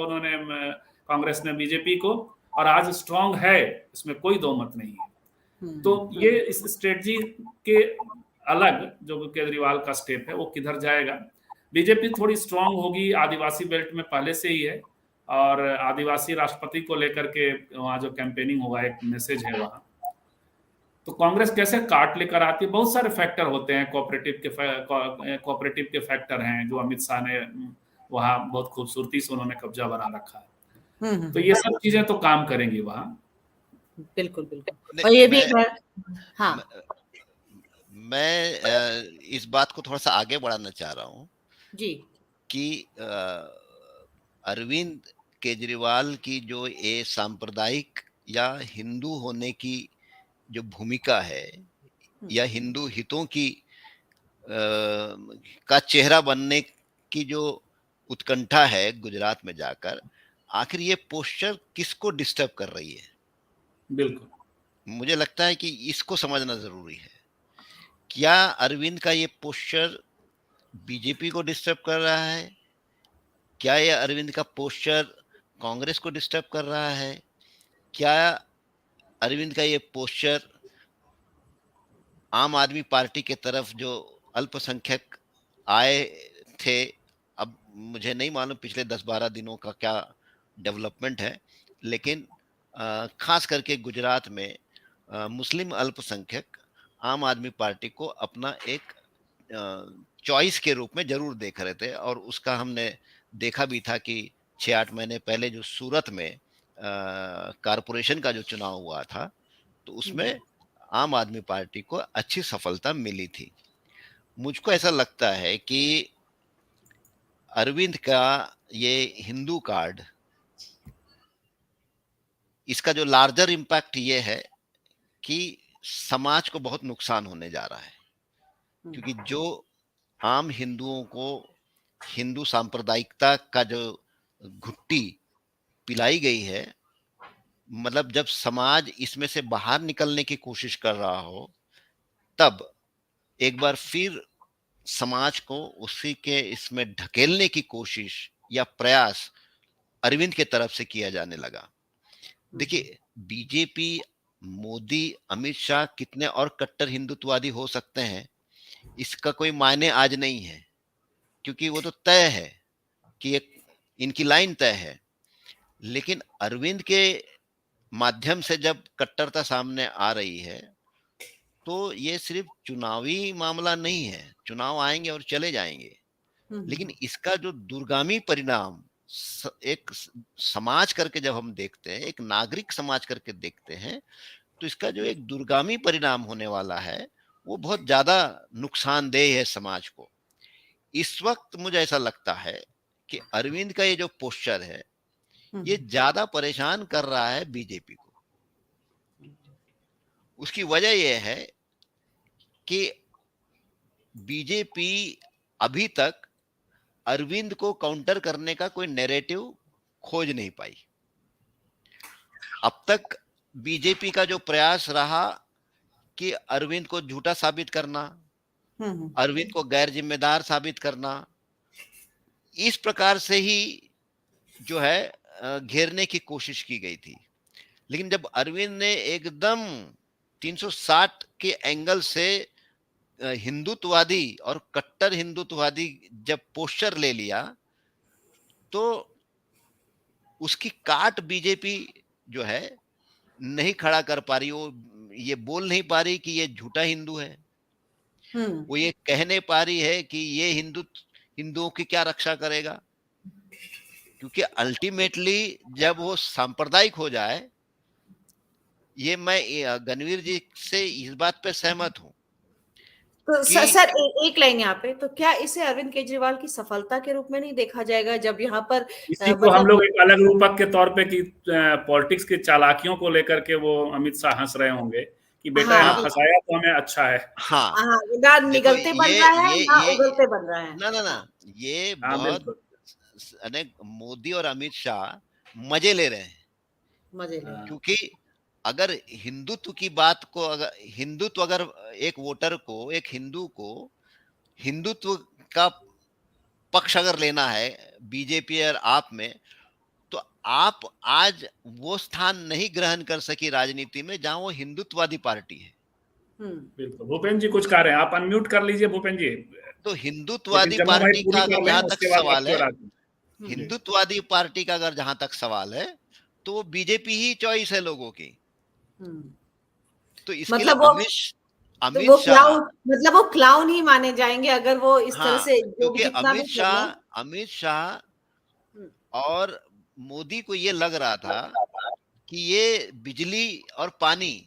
उन्होंने कांग्रेस ने बीजेपी को, और आज स्ट्रांग है, इसमें कोई दो मत नहीं है। तो ये इस स्ट्रेटजी के अलग जो केजरीवाल का स्टेप है वो किधर जाएगा। बीजेपी थोड़ी स्ट्रांग होगी, आदिवासी बेल्ट में पहले से ही है, और आदिवासी राष्ट्रपति को लेकर के वहाँ जो कैंपेनिंग हुआ, एक मैसेज है वहाँ। तो कांग्रेस कैसे काट लेकर आती है, बहुत सारे फैक्टर होते हैं, कोऑपरेटिव के फैक्टर हैं, जो अमित शाह ने वहाँ बहुत खूबसूरती से उन्होंने कब्जा बना रखा है। तो ये सब चीजें तो काम करेंगी वहाँ। बिल्कुल बिल्कुल। और ये भी हाँ, मैं इस बात को थोड़ा सा आगे बढ़ाना चाह रहा हूँ जी, कि अरविंद केजरीवाल की जो ये सांप्रदायिक या हिंदू होने की जो भूमिका है, या हिंदू हितों की का चेहरा बनने की जो उत्कंठा है गुजरात में जाकर, आखिर ये पोस्चर किसको डिस्टर्ब कर रही है? बिल्कुल, मुझे लगता है कि इसको समझना जरूरी है। क्या अरविंद का ये पोस्चर बीजेपी को डिस्टर्ब कर रहा है? क्या ये अरविंद का पोस्चर कांग्रेस को डिस्टर्ब कर रहा है? क्या अरविंद का ये पोस्चर आम आदमी पार्टी के तरफ जो अल्पसंख्यक आए थे, अब मुझे नहीं मालूम पिछले 10-12 दिनों का क्या डेवलपमेंट है, लेकिन खास करके गुजरात में मुस्लिम अल्पसंख्यक आम आदमी पार्टी को अपना एक चॉइस के रूप में जरूर देख रहे थे, और उसका हमने देखा भी था कि 6-8 महीने पहले जो सूरत में कारपोरेशन का जो चुनाव हुआ था, तो उसमें आम आदमी पार्टी को अच्छी सफलता मिली थी। मुझको ऐसा लगता है कि अरविंद का ये हिंदू कार्ड, इसका जो लार्जर इम्पैक्ट ये है कि समाज को बहुत नुकसान होने जा रहा है, क्योंकि जो आम हिंदुओं को हिंदू सांप्रदायिकता का जो घुट्टी पिलाई गई है, मतलब जब समाज इसमें से बाहर निकलने की कोशिश कर रहा हो, तब एक बार फिर समाज को उसी के इसमें ढकेलने की कोशिश या प्रयास अरविंद के तरफ से किया जाने लगा। देखिए, बीजेपी, मोदी, अमित शाह कितने और कट्टर हिंदुत्ववादी हो सकते हैं, इसका कोई मायने आज नहीं है, क्योंकि वो तो तय है कि एक इनकी लाइन तय है। लेकिन अरविंद के माध्यम से जब कट्टरता सामने आ रही है, तो ये सिर्फ चुनावी मामला नहीं है, चुनाव आएंगे और चले जाएंगे, लेकिन इसका जो दूरगामी परिणाम एक समाज करके जब हम देखते हैं, एक नागरिक समाज करके देखते हैं, तो इसका जो एक दूरगामी परिणाम होने वाला है वो बहुत ज्यादा नुकसानदेह है समाज को। इस वक्त मुझे ऐसा लगता है कि अरविंद का ये जो पोस्चर है, ये ज्यादा परेशान कर रहा है बीजेपी को। उसकी वजह यह है कि बीजेपी अभी तक अरविंद को काउंटर करने का कोई नैरेटिव खोज नहीं पाई। अब तक बीजेपी का जो प्रयास रहा कि अरविंद को झूठा साबित करना, अरविंद को गैर जिम्मेदार साबित करना, इस प्रकार से ही जो है घेरने की कोशिश की गई थी। लेकिन जब अरविंद ने एकदम 360 के एंगल से हिंदुत्ववादी और कट्टर हिंदुत्ववादी जब पोस्चर ले लिया, तो उसकी काट बीजेपी जो है नहीं खड़ा कर पा रही। वो ये बोल नहीं पा रही कि ये झूठा हिंदू है, वो ये कह नहीं पा रही है कि ये हिंदुओं की क्या रक्षा करेगा, क्योंकि अल्टीमेटली जब वो सांप्रदायिक हो जाए, ये मैं गणवीर जी से इस बात पे सहमत हूं। तो सर एक लाइन यहाँ पे, तो क्या इसे अरविंद केजरीवाल की सफलता के रूप में नहीं देखा जाएगा, जब यहाँ पर इसी को हम लोग एक अलग रूपक के तौर पे कि पॉलिटिक्स की चालाकियों को लेकर के वो अमित शाह हंस रहे होंगे कि बेटा यहाँ फंसाया तो हमें अच्छा है। ना निगलते बन रहा है, ना उगलते बन रहा है। ना ये बहुत अनेक मोदी और अमित शाह मजे ले रहे हैं, क्योंकि अगर हिंदुत्व की बात को, अगर हिंदुत्व, अगर एक वोटर को, एक हिंदू को हिंदुत्व का पक्ष अगर लेना है बीजेपी और आप में, तो आप आज वो स्थान नहीं ग्रहण कर सकी राजनीति में जहां वो हिंदुत्ववादी पार्टी है। बिल्कुल। भूपेन जी कुछ कह रहे हैं, आप अनम्यूट कर लीजिए भूपेन जी। तो लेकिन हिंदुत्ववादी जम्मू भाई पार्टी पूरी का अगर कर लें, जहां तक उसके बाद सवाल आपकी है, और आगे। हिंदुत्ववादी पार्टी का अगर जहां तक सवाल है, तो वो बीजेपी ही चॉइस है लोगों की। तो इसके लिए मतलब वो तो अमित वो शाह, मतलब वो क्लाउन ही माने जाएंगे अगर वो इस तरह हाँ, से जो भी क्योंकि जितना भी कर लें। अमित शाह और मोदी को ये लग रहा था कि ये बिजली और पानी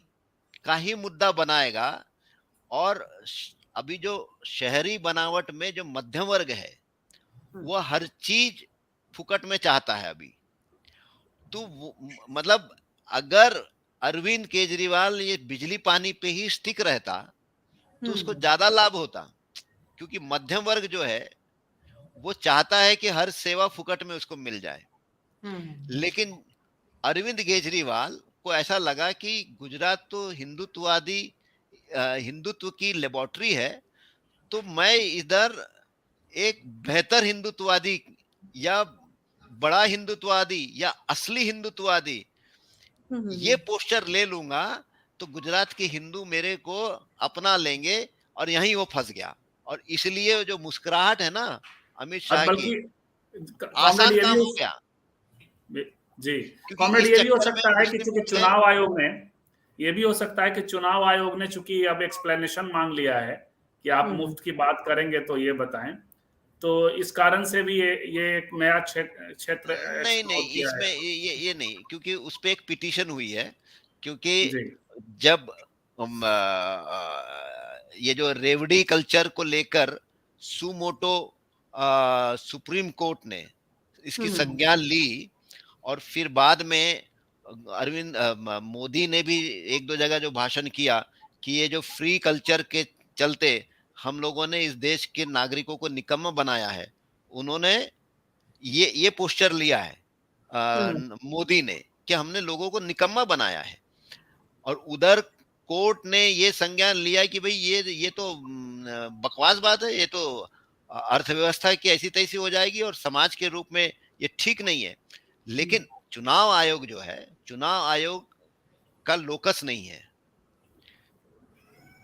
का ही मुद्दा बनाएगा, और अभी जो शहरी बनावट में जो मध्यम वर्ग है वो हर चीज फुकट में चाहता है अभी। तो मतलब अगर अरविंद केजरीवाल ये बिजली पानी पे ही स्टिक रहता तो उसको ज्यादा लाभ होता, क्योंकि मध्यम वर्ग जो है वो चाहता है कि हर सेवा फुकट में उसको मिल जाए। लेकिन अरविंद केजरीवाल को ऐसा लगा कि गुजरात तो हिंदुत्व की लेबोरेटरी है, तो मैं इधर एक बेहतर हिंदुत्ववादी या बड़ा हिंदुत्ववादी या असली हिंदुत्ववादी ये पोस्टर ले लूंगा तो गुजरात के हिंदू मेरे को अपना लेंगे, और यहीं वो फंस गया। और इसलिए जो मुस्कुराहट है ना अमित और शाह की, बल्कि कॉमेडी आसान ये काम भी हो गया, जी, क्योंकि कॉमेडी इस ये भी हो चक्कर में सकता है कि मुस्लिम चूंकि से, चुनाव आयोग ने, ये भी हो सकता है कि चुनाव आयोग ने चूंकि अब एक्सप्लेनेशन मांग लिया है कि आप मुफ्त की बात करेंगे तो ये बताएं, तो इस कारण से भी ये एक नया क्षेत्र नहीं एक्सप्लोर नहीं, किया इसमें है। ये नहीं, क्योंकि उस पे एक पिटीशन हुई है। क्योंकि जी जब ये जो रेवड़ी कल्चर को लेकर सुमोटो सुप्रीम कोर्ट ने इसकी संज्ञान ली, और फिर बाद में अरविंद मोदी ने भी एक दो जगह जो भाषण किया कि ये जो फ्री कल्चर के चलते हम लोगों ने इस देश के नागरिकों को निकम्मा बनाया है, उन्होंने ये पोस्चर लिया है मोदी ने कि हमने लोगों को निकम्मा बनाया है। और उधर कोर्ट ने ये संज्ञान लिया कि भाई ये तो बकवास बात है, ये तो अर्थव्यवस्था की ऐसी तैसी हो जाएगी और समाज के रूप में ये ठीक नहीं है। लेकिन चुनाव आयोग जो है, चुनाव आयोग का लोकस नहीं है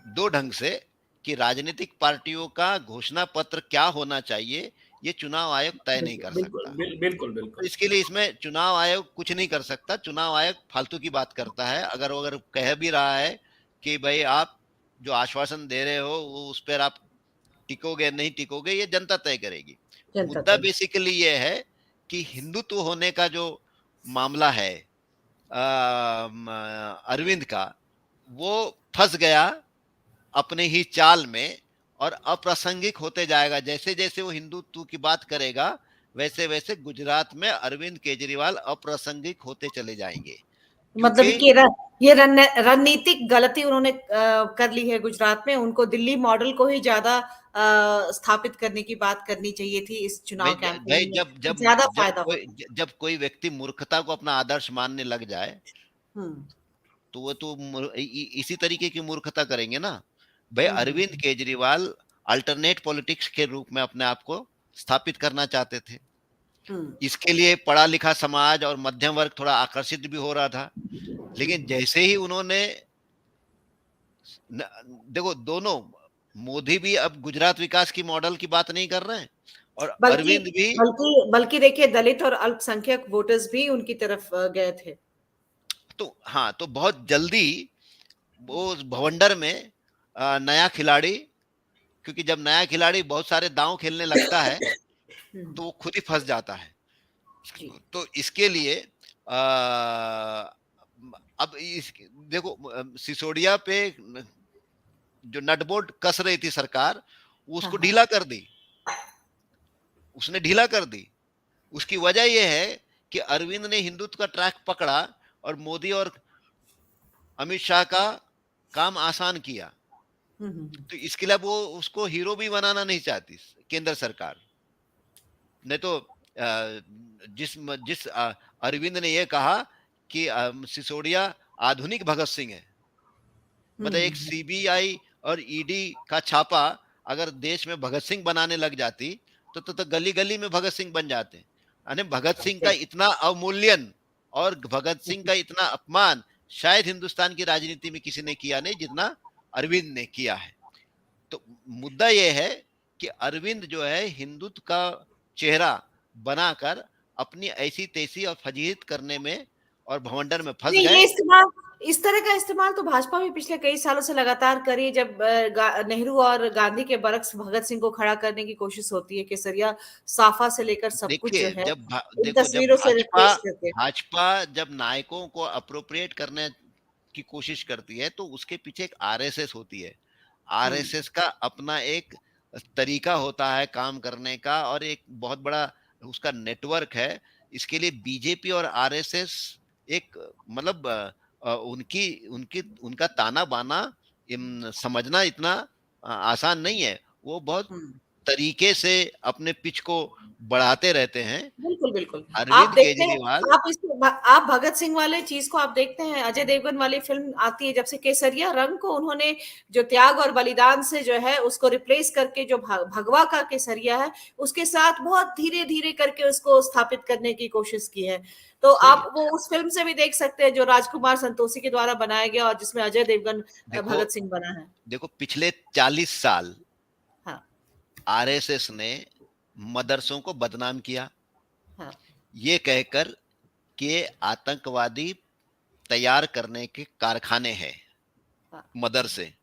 दो ढंग से कि राजनीतिक पार्टियों का घोषणा पत्र क्या होना चाहिए, ये चुनाव आयोग तय नहीं कर बिल्कुल सकता। बिल्कुल तो बिल्कुल। इसके लिए इसमें चुनाव आयोग कुछ नहीं कर सकता। चुनाव आयोग फालतू की बात करता है। अगर अगर कह भी रहा है कि भाई आप जो आश्वासन दे रहे हो वो उस पर आप टिकोगे नहीं टिकोगे, ये जनता तय करेगी। मुद्दा बेसिकली ये है कि हिंदुत्व होने का जो मामला है अरविंद का, वो फंस गया अपने ही चाल में और अप्रासंगिक होते जाएगा। जैसे जैसे वो हिंदुत्व की बात करेगा वैसे वैसे गुजरात में अरविंद केजरीवाल अप्रासंगिक होते चले जाएंगे। मतलब कि ये रणनीतिक गलती उन्होंने कर ली है गुजरात में। उनको दिल्ली मॉडल को ही ज्यादा स्थापित करने की बात करनी चाहिए थी इस चुनाव कैंपेन में, जब जब ज्यादा जब फायदा कोई होता। जब कोई व्यक्ति मूर्खता को अपना आदर्श मानने लग जाए तो वो तो इसी तरीके की मूर्खता करेंगे ना। भाई अरविंद केजरीवाल अल्टरनेट पॉलिटिक्स के रूप में अपने आप को स्थापित करना चाहते थे। इसके लिए पढ़ा लिखा समाज और मध्यम वर्ग थोड़ा आकर्षित भी हो रहा था। लेकिन जैसे ही उन्होंने देखो, दोनों मोदी भी अब गुजरात विकास की मॉडल की बात नहीं कर रहे हैं और अरविंद भी, बल्कि देखिए दलित और अल्पसंख्यक वोटर्स भी उनकी तरफ गए थे। तो हाँ, तो बहुत जल्दी वो भवंडर में नया खिलाड़ी, क्योंकि जब नया खिलाड़ी बहुत सारे दांव खेलने लगता है तो वो खुद ही फंस जाता है। तो इसके लिए अब देखो सिसोदिया पे जो नटबोल्ट कस रही थी सरकार, उसको ढीला कर दी, उसने ढीला कर दी। उसकी वजह यह है कि अरविंद ने हिंदुत्व का ट्रैक पकड़ा और मोदी और अमित शाह का काम आसान किया। तो इसके लिए वो उसको हीरो भी बनाना नहीं चाहती केंद्र सरकार। नहीं तो जिस अरविंद ने यह कहा कि सिसोदिया आधुनिक भगत सिंह है, मतलब एक सीबीआई और ईडी का छापा अगर देश में भगत सिंह बनाने लग जाती तो गली गली में भगत सिंह बन जाते। यानी भगत सिंह का इतना अवमूल्यन और भगत सिंह का इतना अपमान शायद हिंदुस्तान की राजनीति में किसी ने किया नहीं जितना अरविंद ने किया है। तो मुद्दा यह है कि अरविंद जो है हिंदुत्व का चेहरा बनाकर अपनी ऐसी तैसी और फजीहत करने में और भवंडर में फंस नहीं, ये गए। इस्तेमाल, इस तरह का इस्तेमाल तो भाजपा भी पिछले कई सालों से लगातार करी है। जब नेहरू और गांधी के बरक्स भगत सिंह को खड़ा करने की कोशिश होती है, केसरिया साफा से लेकर सब कुछ जो देखिए है इन देखो जब तस्वीरों से रिप्लेस करके। भाजपा जब नायकों को अप्रोप्रिएट करने की कोशिश करती है तो उसके पीछे एक आरएसएस होती है। आरएसएस का अपना एक तरीका होता है काम करने का और एक बहुत बड़ा उसका नेटवर्क है। इसके लिए बीजेपी और आरएसएस एक मतलब उनकी उनकी उनका ताना बाना समझना इतना आसान नहीं है। वो बहुत तरीके से अपने पिच को बढ़ाते रहते हैं। बिल्कुल बिल्कुल। आप अरविंद देखते हैं, केजरीवाल आप भगत सिंह वाले चीज को आप देखते हैं, अजय देवगन वाली फिल्म आती है, जब से केसरिया रंग को उन्होंने जो त्याग और बलिदान से जो है उसको रिप्लेस करके जो भगवा का केसरिया है उसके साथ बहुत धीरे धीरे करके उसको स्थापित करने की कोशिश की है। तो आप वो उस फिल्म से भी देख सकते हैं जो राजकुमार संतोषी के द्वारा बनाया गया और जिसमें अजय देवगन भगत सिंह बना है। देखो पिछले 40 साल हाँ, आरएसएस ने मदरसों को बदनाम किया। हाँ, ये कहकर कि आतंकवादी तैयार करने के कारखाने हैं मदरसे।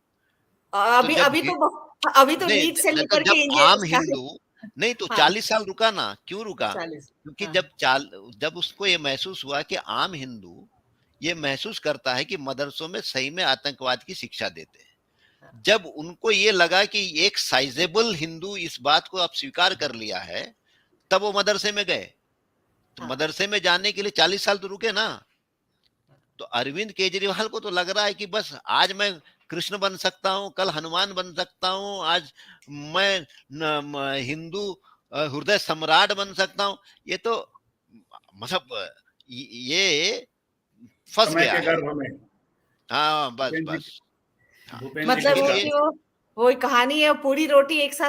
अभी अभी तो नीट से लेकर के जब आम हिंदू नहीं तो 40 साल रुका ना, क्यों रुका? क्योंकि जब उसको ये महसूस हुआ कि आम हिंदू ये महसूस करता है कि मदरसों में सही में आतंकवाद की शिक्षा देते हैं, जब उनको ये लगा कि एक साइजेबल हिंदू इस बात को अब स्वीकार कर लिया है, तब वो मदरसे में गए। तो मदरसे में जाने के लिए 40 साल तो रुके ना। तो अरविंद केजरीवाल को तो लग रहा है कि बस आज मैं कृष्ण बन सकता हूं, कल हनुमान बन सकता हूं, आज मैं हिंदू हृदय सम्राट बन सकता हूं। ये तो मतलब ये फंस गया है। हाँ बस भूपेंद्र मतलब वो कहानी है, पूरी रोटी एक साथ